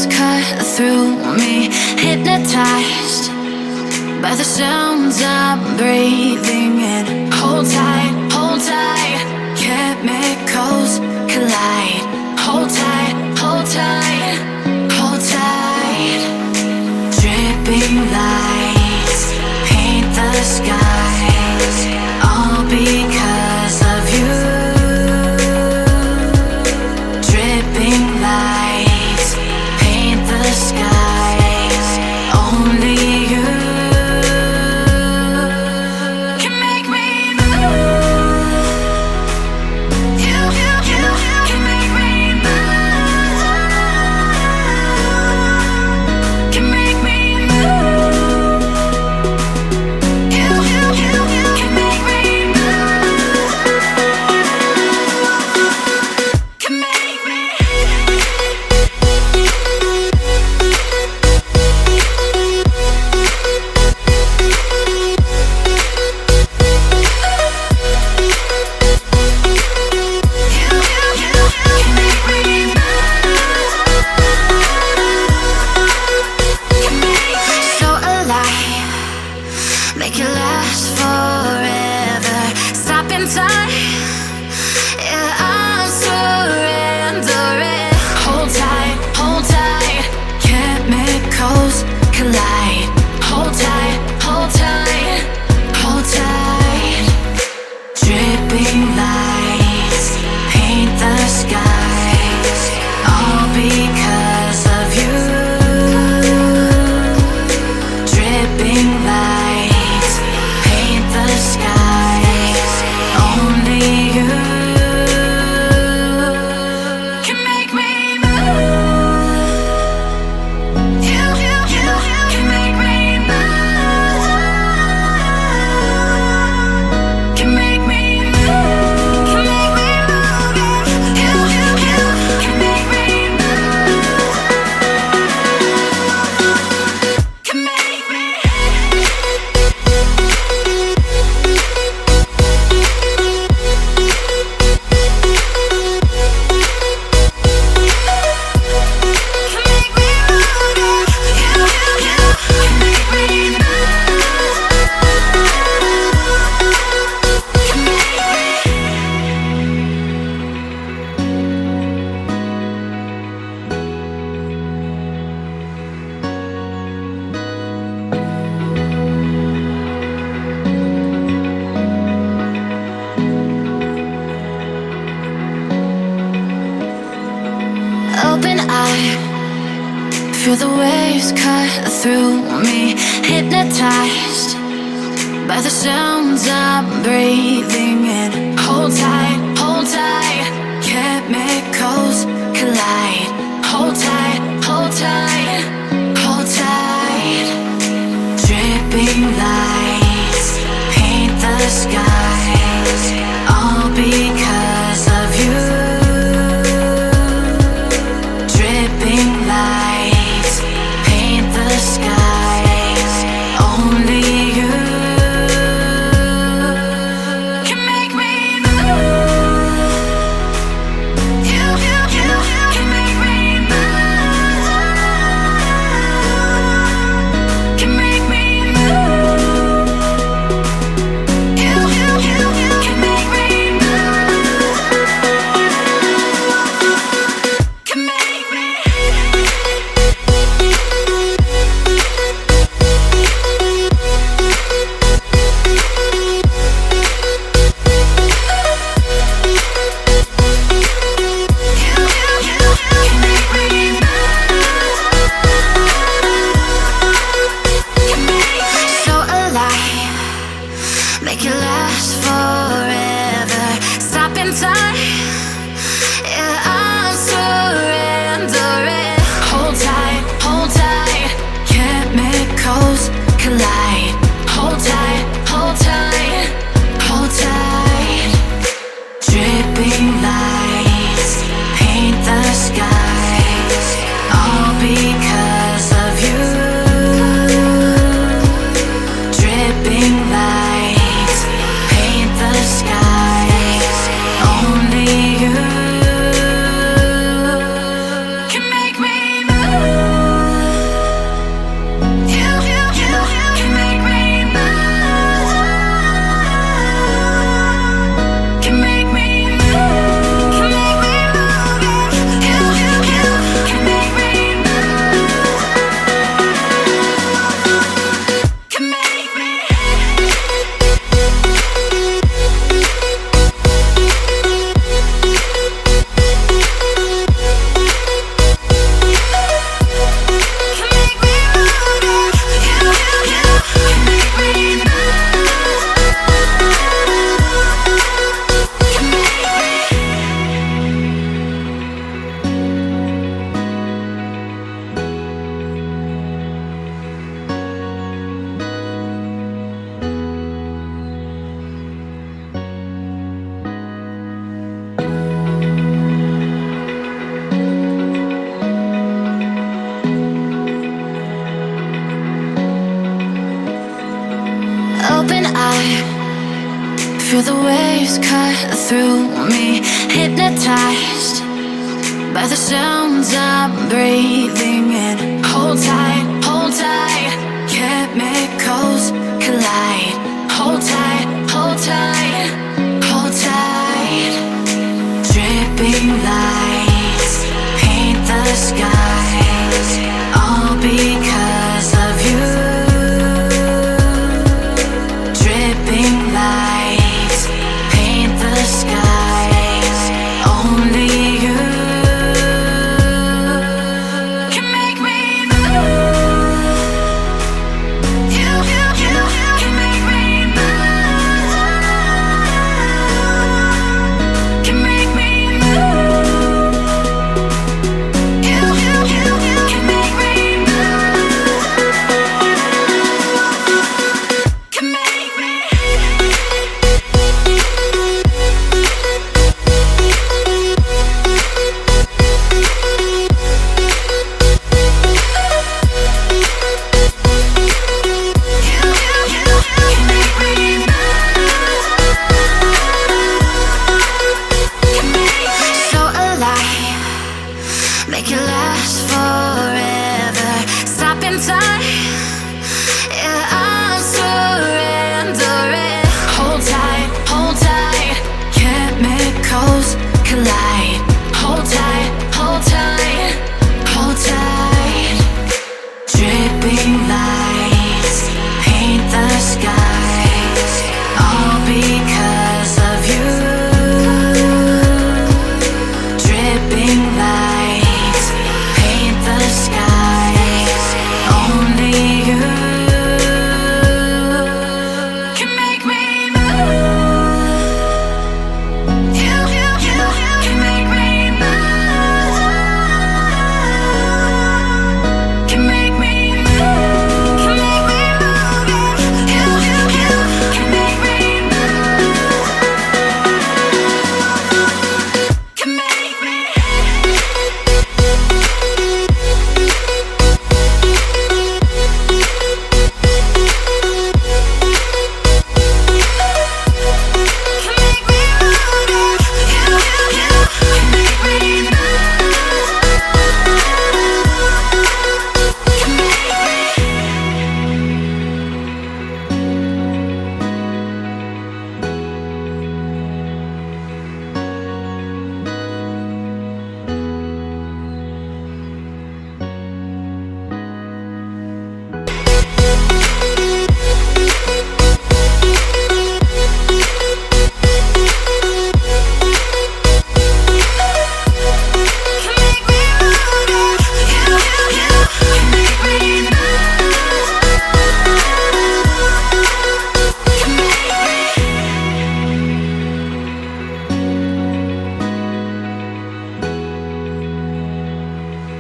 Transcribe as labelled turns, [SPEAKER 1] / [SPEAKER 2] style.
[SPEAKER 1] waves cut through me, hypnotized by the sounds I'm breathing in. Hold tight, chemicals collide. Hold tight, hold tight, hold tight. Dripping lights paint the skies, all because of you. Dripping lights paint the skies, only you can make me move. You can make me move. Can make me move. You can make me move. Can make me. So alive, make it last forever. Stop in time, yeah, I'm surrendering. Hold tight, chemicals collide. Hold tight, hold tight, hold tight. Dripping lights paint the skies, all because of you. Dripping lights paint the skies, only you can make me move. You can make me move. Can make me move. Can make me move. You can make me move. Can make me. Open eye, feel the waves cut through me, hypnotized by the sounds I'm breathing in. Hold tight, chemicals collide. Hold tight, hold tight, hold tight. Dripping lights paint the skies, all because of you. Dripping lights paint the skies, only you can make me move. Feel the waves cut through me, hypnotized by the sounds I'm breathing in. Hold tight, hold tight. Chemicals collide. Hold tight, hold tight, hold tight. Dripping lights paint the skies, all because of you. Dripping lights paint the skies, only you can make me move. You can make me move. Can make me move. You can make me move. Can make me. So alive, make it last forever. Stop in time, yeah, I'm surrendering. Hold tight, hold tight. Chemicals collide. Hold tight, hold tight, hold tight. Dripping lights paint the sky.